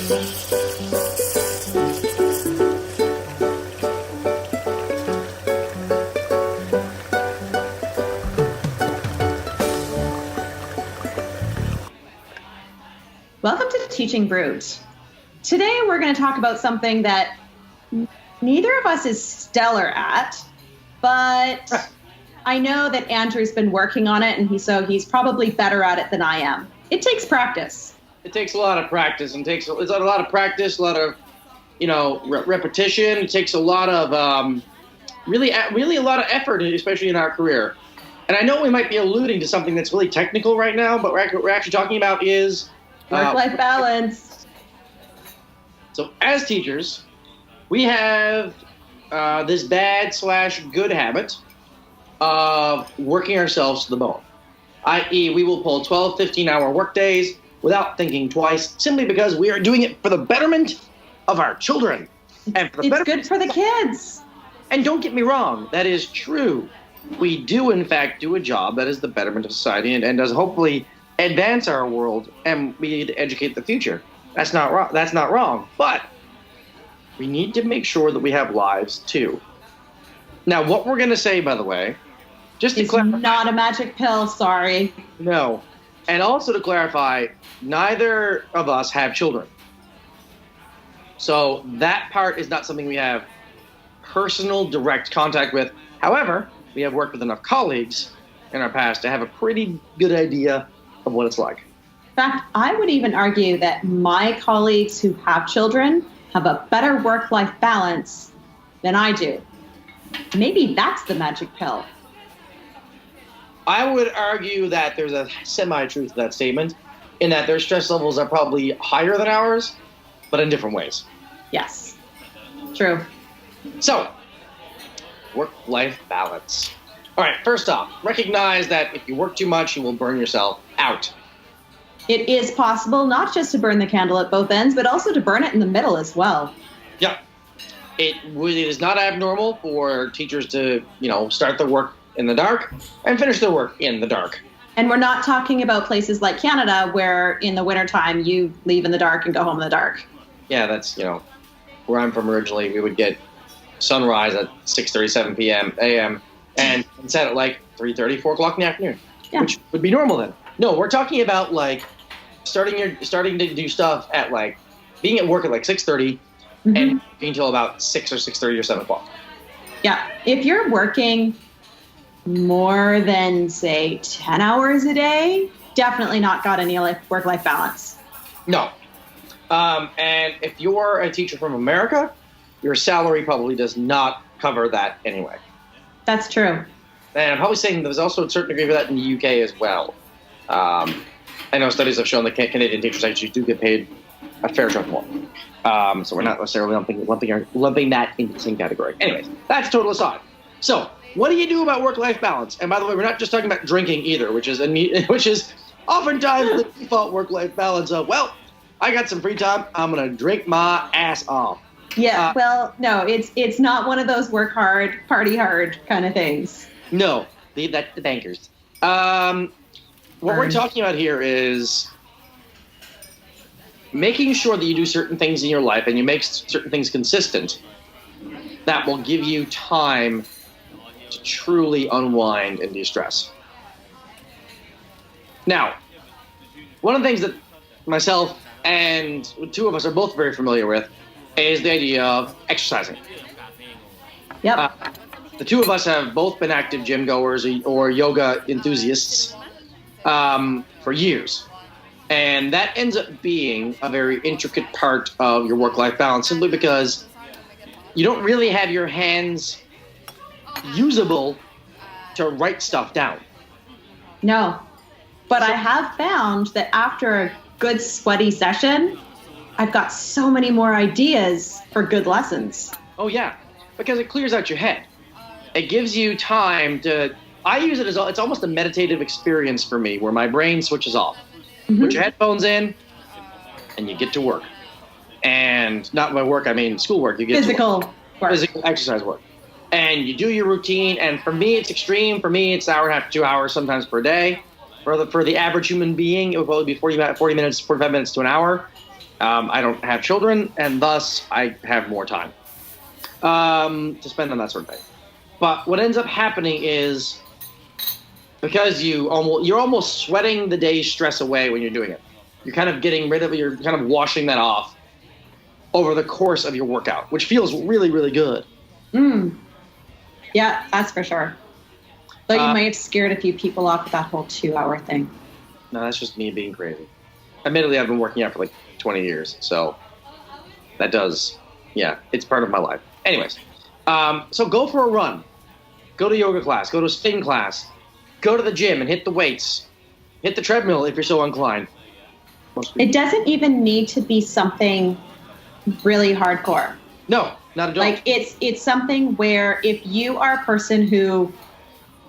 Welcome to Teaching Brewed. Today we're going to talk about something that neither of us is stellar at, but I know that Andrew's been working on it, and he's probably better at it than I am. It takes practice. It takes a lot of practice, and it's a lot of practice, a lot of repetition. It takes a lot of really a lot of effort, especially in our career. And I know we might be alluding to something that's really technical right now, but what we're actually talking about is work-life balance. So as teachers, we have this bad/good habit of working ourselves to the bone, i.e. we will pull 12, 15-hour work days without thinking twice, simply because we are doing it for the betterment of our children. And for the it's good for the kids. And don't get me wrong, that is true. We do, in fact, do a job that is the betterment of society and does hopefully advance our world, and we need to educate the future. That's not wrong. That's not wrong. But we need to make sure that we have lives too. Now, what we're going to say, by the way, just to clarify, not a magic pill. Sorry. No, and also to clarify, neither of us have children, so that part is not something we have personal, direct contact with. However, we have worked with enough colleagues in our past to have a pretty good idea of what it's like. In fact, I would even argue that my colleagues who have children have a better work-life balance than I do. Maybe that's the magic pill. I would argue that there's a semi-truth to that statement, in that their stress levels are probably higher than ours, but in different ways. Yes, true. So, work-life balance. All right, first off, recognize that if you work too much, you will burn yourself out. It is possible not just to burn the candle at both ends, but also to burn it in the middle as well. Yeah. It is not abnormal for teachers to, start their work in the dark and finish their work in the dark. And we're not talking about places like Canada where in the wintertime you leave in the dark and go home in the dark. Yeah, that's, where I'm from originally. We would get sunrise at 6:37 a.m. and set at like 3:30, 4 o'clock in the afternoon, which would be normal then. No, we're talking about like starting to do stuff at like being at work at like 6:30 and until about 6 or 6:30 or 7 o'clock. Yeah, if you're working more than say 10 hours a day, definitely not got any work-life balance. No, and if you're a teacher from America, your salary probably does not cover that anyway. That's true. And I'm probably saying there's also a certain degree of that in the UK as well. I know studies have shown that Canadian teachers actually do get paid a fair chunk more. So we're not necessarily lumping that into the same category. Anyways, that's total aside. So what do you do about work-life balance? And by the way, we're not just talking about drinking either, which is oftentimes the default work-life balance of, well, I got some free time, I'm going to drink my ass off. Yeah, well, no, it's not one of those work hard, party hard kind of things. No, leave that to the bankers. What we're talking about here is making sure that you do certain things in your life and you make certain things consistent that will give you time to truly unwind and de-stress. Now, one of the things that myself and two of us are both very familiar with is the idea of exercising. Yep. The two of us have both been active gym goers or yoga enthusiasts for years. And that ends up being a very intricate part of your work-life balance, simply because you don't really have your hands usable to write stuff down. No. But I have found that after a good sweaty session, I've got so many more ideas for good lessons. Oh, yeah, because it clears out your head. It gives you time to, I use it as, it's almost a meditative experience for me where my brain switches off. Mm-hmm. Put your headphones in and you get to work. And not by work, I mean schoolwork. You get physical work. Physical exercise work. And you do your routine. And for me, it's extreme. For me, it's an hour and a half to 2 hours sometimes per day. For the average human being, it would probably be 40 minutes, 45 minutes to an hour. I don't have children, and thus I have more time to spend on that sort of thing. But what ends up happening is because you're almost sweating the day's stress away when you're doing it. You're kind of getting rid of it. You're kind of washing that off over the course of your workout, which feels really, really good. Yeah, that's for sure. But you might have scared a few people off with that whole 2-hour thing. No, that's just me being crazy. Admittedly, I've been working out for like 20 years, so that does, it's part of my life. Anyways, so go for a run. Go to yoga class. Go to a spin class. Go to the gym and hit the weights. Hit the treadmill if you're so inclined. It doesn't even need to be something really hardcore. No, not at all. Like it's something where if you are a person who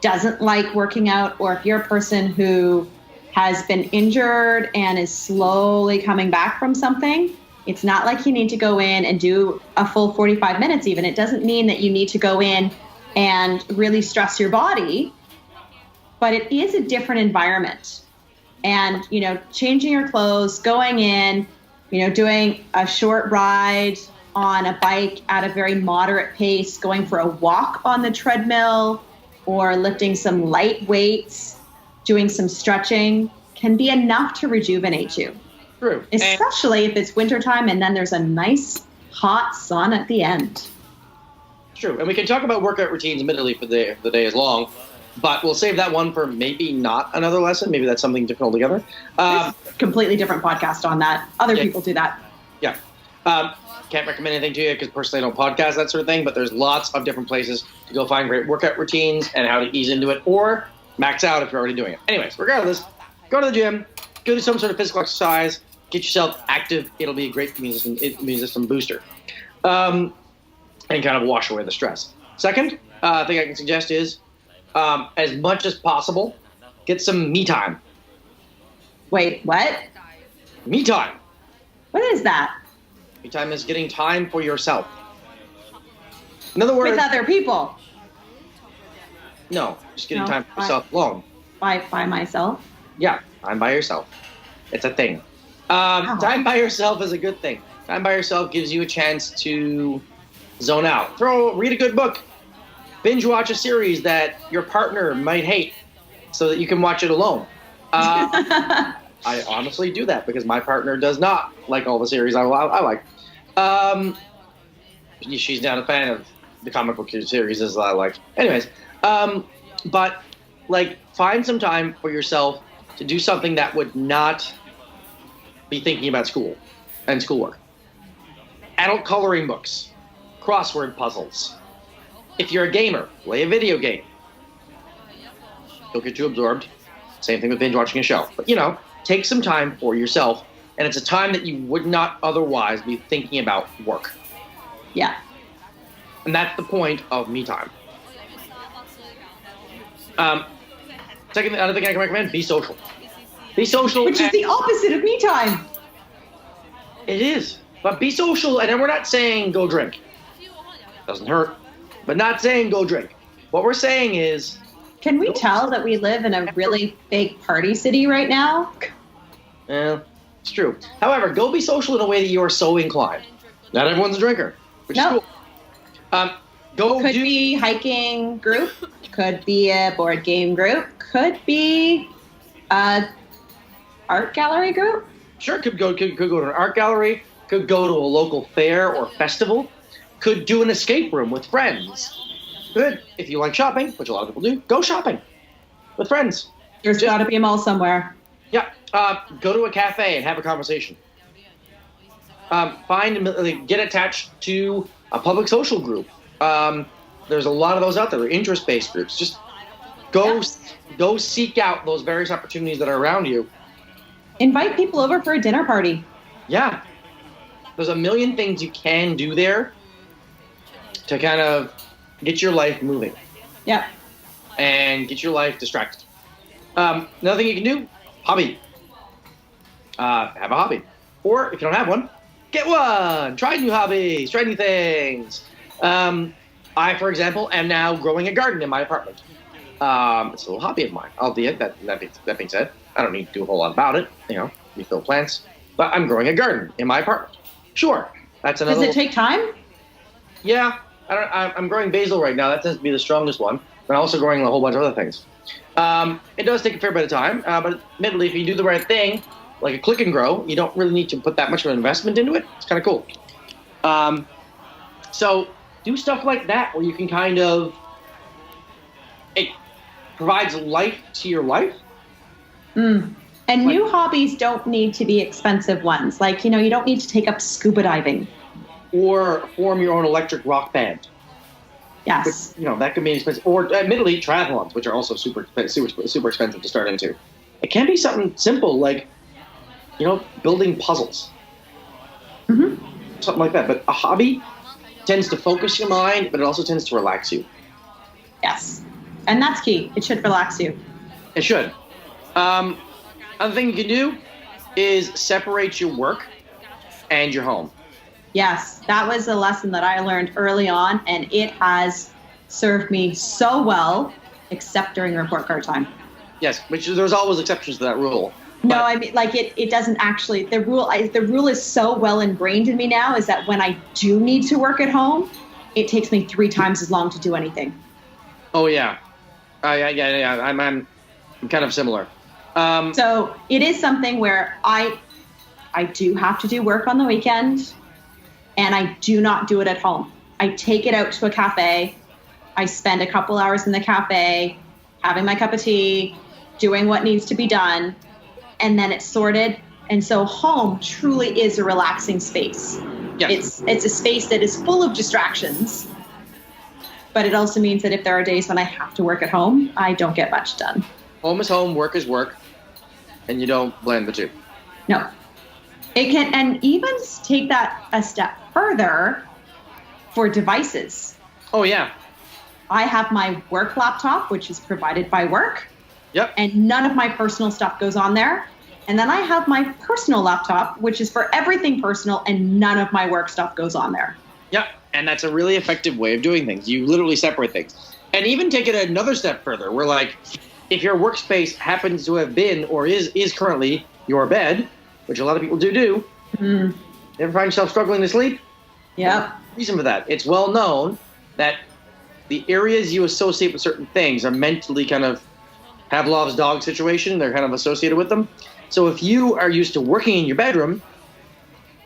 doesn't like working out, or if you're a person who has been injured and is slowly coming back from something, it's not like you need to go in and do a full 45 minutes even. It doesn't mean that you need to go in and really stress your body, but it is a different environment. And, changing your clothes, going in, doing a short ride on a bike at a very moderate pace, going for a walk on the treadmill, or lifting some light weights, doing some stretching can be enough to rejuvenate you. True. Especially if it's wintertime and then there's a nice hot sun at the end. True. And we can talk about workout routines, admittedly, for the day is long, but we'll save that one for maybe not another lesson. Maybe that's something different altogether. Completely different podcast on that. Other people do that. Yeah. Can't recommend anything to you because personally I don't podcast, that sort of thing, but there's lots of different places to go find great workout routines and how to ease into it or max out if you're already doing it. Anyways, regardless, go to the gym, go do some sort of physical exercise, get yourself active. It'll be a great immune system booster. And kind of wash away the stress. Second thing I can suggest is, as much as possible, get some me time. Wait, what? Me time. What is that? Me time is getting time for yourself. In other words, with other people. No, just getting time for yourself alone. By myself? Yeah, time by yourself. It's a thing. Time by yourself is a good thing. Time by yourself gives you a chance to zone out. Read a good book. Binge watch a series that your partner might hate so that you can watch it alone. I honestly do that because my partner does not like all the series I like. She's not a fan of the comic book series as I like. Anyways, but find some time for yourself to do something that would not be thinking about school and schoolwork. Adult coloring books, crossword puzzles. If you're a gamer, play a video game. You'll get too absorbed. Same thing with binge watching a show. But, take some time for yourself, and it's a time that you would not otherwise be thinking about work. Yeah. And that's the point of me time. Second, another thing I can recommend, be social. Be social. Which is the opposite of me time. It is. But be social, and then we're not saying go drink. Doesn't hurt. But not saying go drink. What we're saying is... Can we tell that we live in a really big party city right now? Yeah, it's true. However, go be social in a way that you are so inclined. Not everyone's a drinker, which is cool. Could be hiking group. Could be a board game group. Could be a art gallery group. Sure, could go to an art gallery. Could go to a local fair or festival. Could do an escape room with friends. Good. If you like shopping, which a lot of people do, go shopping with friends. There's got to be a mall somewhere. Yeah. Go to a cafe and have a conversation. Get attached to a public social group. There's a lot of those out there. They're interest-based groups. Just go seek out those various opportunities that are around you. Invite people over for a dinner party. Yeah. There's a million things you can do there to kind of get your life moving. Yeah. And get your life distracted. Another thing you can do, hobby. Have a hobby. Or if you don't have one, get one. Try new hobbies. Try new things. I, for example, am now growing a garden in my apartment. It's a little hobby of mine. Albeit, that being said, I don't need to do a whole lot about it. Refill plants, But I'm growing a garden in my apartment. Sure, that's another. Does it take time? Yeah, I'm growing basil right now. That tends to be the strongest one. But I'm also growing a whole bunch of other things. It does take a fair bit of time, but admittedly, if you do the right thing, like a click and grow, you don't really need to put that much of an investment into it. It's kind of cool. So do stuff like that where you can kind of, it provides life to your life. And new hobbies don't need to be expensive ones. Like, you don't need to take up scuba diving. Or form your own electric rock band. Yes. But, that could be expensive. Or admittedly, triathlons, which are also super expensive to start into. It can be something simple like, building puzzles. Mm-hmm. Something like that. But a hobby tends to focus your mind, but it also tends to relax you. Yes. And that's key. It should relax you. It should. Other thing you can do is separate your work and your home. Yes, that was a lesson that I learned early on, and it has served me so well, except during report card time. Yes, which there's always exceptions to that rule. No, I mean, like it doesn't actually. The rule is so well ingrained in me now is that when I do need to work at home, it takes me 3 times as long to do anything. Oh yeah, yeah. I'm kind of similar. So it is something where I do have to do work on the weekend. And I do not do it at home. I take it out to a cafe. I spend a couple hours in the cafe, having my cup of tea, doing what needs to be done, and then it's sorted. And so home truly is a relaxing space. Yes. It's a space that is full of distractions, but it also means that if there are days when I have to work at home, I don't get much done. Home is home, work is work, and you don't blend the two. No. It can, and even take that a step further for devices. Oh, yeah. I have my work laptop, which is provided by work. Yep. And none of my personal stuff goes on there. And then I have my personal laptop, which is for everything personal, and none of my work stuff goes on there. Yep. And that's a really effective way of doing things. You literally separate things. And even take it another step further, where like, if your workspace happens to have been or is currently your bed, which a lot of people do. You ever find yourself struggling to sleep? Yep. Reason for that. It's well known that the areas you associate with certain things are mentally kind of Pavlov's dog situation. They're kind of associated with them. So if you are used to working in your bedroom,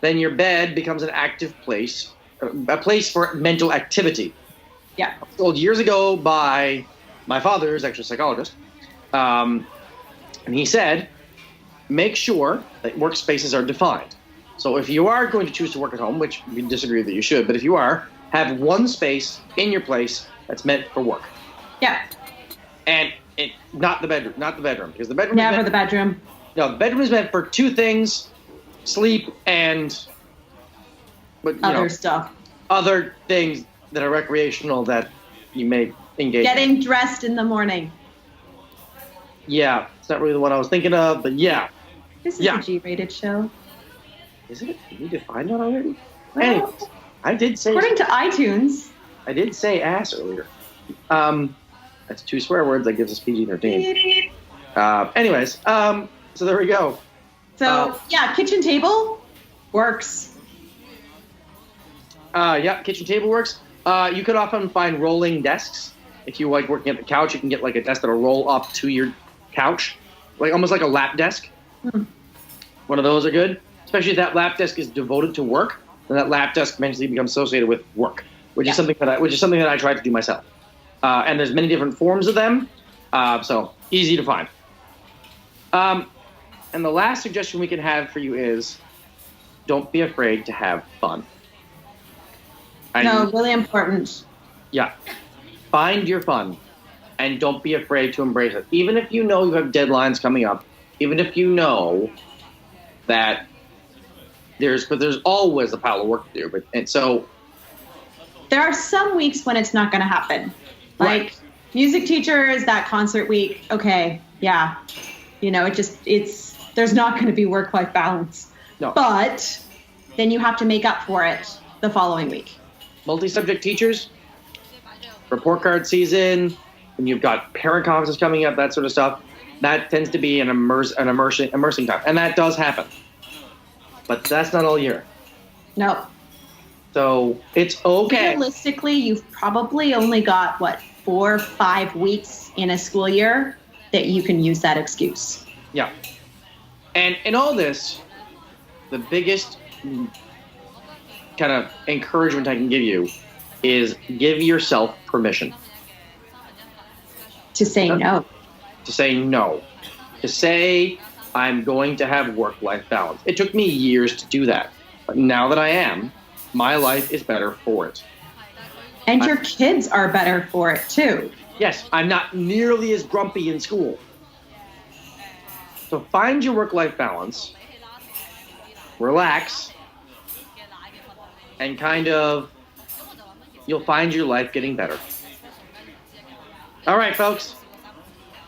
then your bed becomes an active place, a place for mental activity. Yeah. I was told years ago by my father, who's actually a psychologist, and he said, make sure that workspaces are defined. So if you are going to choose to work at home, which we disagree that you should, but if you are, have one space in your place that's meant for work. Yeah. And not the bedroom, because the bedroom Never the bedroom. No, the bedroom is meant for 2 things: sleep and stuff. Other things that are recreational that you may engage in. Getting dressed in the morning. Yeah, it's not really the one I was thinking of, but yeah. This is a G-rated show. Is it? Did we define that already? Well, Anyways, I did say... According to iTunes. I did say ass earlier. That's 2 swear words. That gives us PG-13. Anyways, so there we go. So, kitchen table works. Kitchen table works. You could often find rolling desks. If you like working at the couch, you can get like a desk that'll roll up to your couch, like almost like a lap desk. One of those are good, especially if that lap desk is devoted to work. Then that lap desk eventually becomes associated with work, which is something that I tried to do myself. And there's many different forms of them, so easy to find. And the last suggestion we can have for you is, don't be afraid to have fun. Really important. Yeah. Find your fun, and don't be afraid to embrace it. Even if you know you have deadlines coming up, even if you know that there's always a pile of work to do. And so there are some weeks when it's not going to happen. Like music teachers, that concert week. Okay. Yeah. There's not going to be work-life balance. No. But then you have to make up for it the following week. Multi-subject teachers, report card season, when you've got parent conferences coming up, that sort of stuff, that tends to be an immersing time. And that does happen. but that's not all year. No. So it's okay. Realistically, you've probably only got, 4 or 5 weeks in a school year that you can use that excuse. Yeah. And in all this, the biggest kind of encouragement I can give you is give yourself permission. To say no. To say no. To say, I'm going to have work-life balance. It took me years to do that. But now that I am, my life is better for it. And your kids are better for it, too. Yes, I'm not nearly as grumpy in school. So find your work-life balance, relax, and kind of, you'll find your life getting better. All right, folks.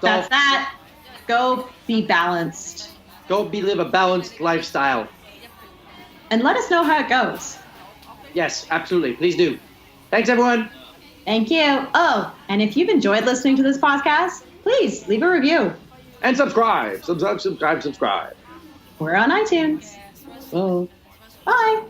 That's that. Go be balanced. Go live a balanced lifestyle. And let us know how it goes. Yes, absolutely. Please do. Thanks, everyone. Thank you. Oh, and if you've enjoyed listening to this podcast, please leave a review. And subscribe. Subscribe. We're on iTunes. Oh. Bye.